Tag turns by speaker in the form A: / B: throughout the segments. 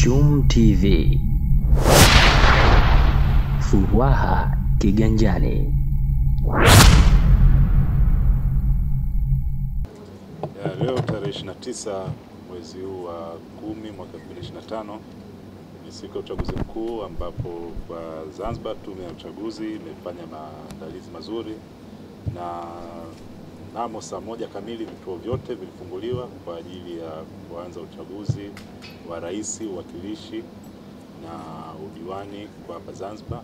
A: Chum TV. Furaha kiganjani.
B: Leo tarehe 29 mwezi huu wa 10 mwaka 2025 ni siku ya uchaguzi mkuu, ambapo kwa Zanzibar Tume ya Uchaguzi imefanya maandalizi mazuri, na mnamo saa 1 kamili vituo vyote vilifunguliwa kwa ajili ya kuanza uchaguzi wa rais, uwakilishi na udiwani kwa hapa Zanzibar.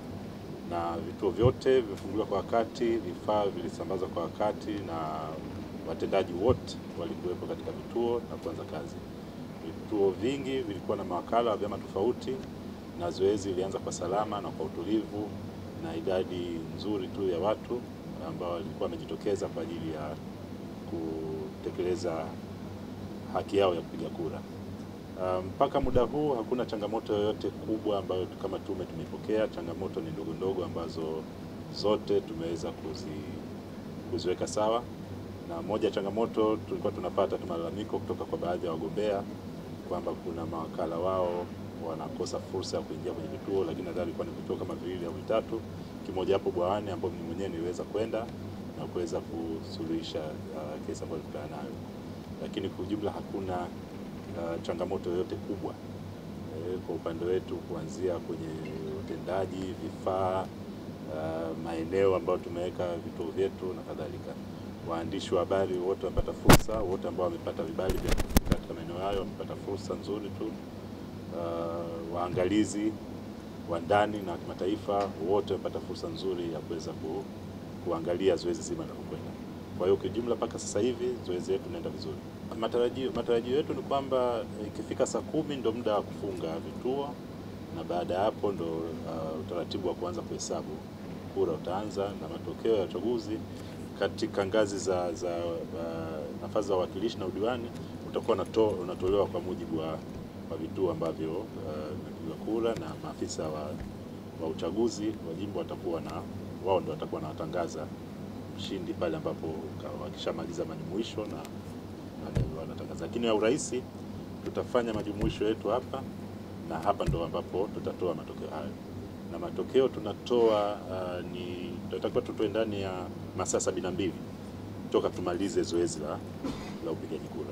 B: Na vituo vyote vimefunguliwa kwa wakati, vifaa vilisambazwa kwa wakati, na watendaji wote walikuwepo katika vituo na kuanza kazi. Vituo vingi vilikuwa na mawakala wa vyama tofauti, na zoezi lilianza kwa salama na kwa utulivu, na idadi nzuri tu ya watu ambao walikuwa wamejitokeza kwa ajili ya kutekeleza haki yao ya kupiga kura. Mpaka muda huu hakuna changamoto yoyote kubwa ambayo kama tume tumepokea. Changamoto ni ndogo ndogo ambazo zote tumeweza kuziweka sawa. Na moja changamoto tulikuwa tunapata malalamiko kutoka kwa baadhi ya wagombea kwamba kuna mawakala wao wanakosa fursa ya kuingia kwenye vituo, lakini nadhani ilikuwa ni vituo kama 2 au 3, kimoja hapo Bwawani ambapo mimi mwenyewe niliweza kwenda na kuweza kusuluhisha kesi ambayo tulikuwa nayo. Lakini kwa ujumla hakuna changamoto yoyote kubwa kwa upande wetu, kuanzia kwenye utendaji, vifaa, maeneo ambayo tumeweka vituo vyetu na kadhalika. Waandishi wa habari wote wamepata fursa, wote ambao wamepata vibali vya katika maeneo hayo wamepata fursa nzuri tu. Waangalizi wa ndani na kimataifa wote wamepata fursa nzuri ya kuweza kuangalia zoezi zima linalokwenda. Kwa hiyo kwa jumla mpaka sasa hivi zoezi letu linaenda vizuri. Matarajio yetu ni kwamba ikifika saa 10 ndio muda wa kufunga vituo, na baada ya hapo ndo utaratibu wa kuanza kuhesabu kura utaanza, na matokeo ya uchaguzi katika ngazi za nafasi za uwakilishi na udiwani utakuwa unatolewa kwa mujibu wa vituo ambavyo vimepigwa kura, na maafisa wa uchaguzi wa jimbo wao ndio watakuwa wanatangaza mshindi pale ambapo wakishamaliza majumuisho na wanatangaza. Lakini ya urais tutafanya majumuisho yetu hapa, na hapa ndo ambapo tutatoa matokeo hayo. Na matokeo tunatoa tutakuwa tutoe ndani ya masaa 72 toka tumalize zoezi la upigaji kura.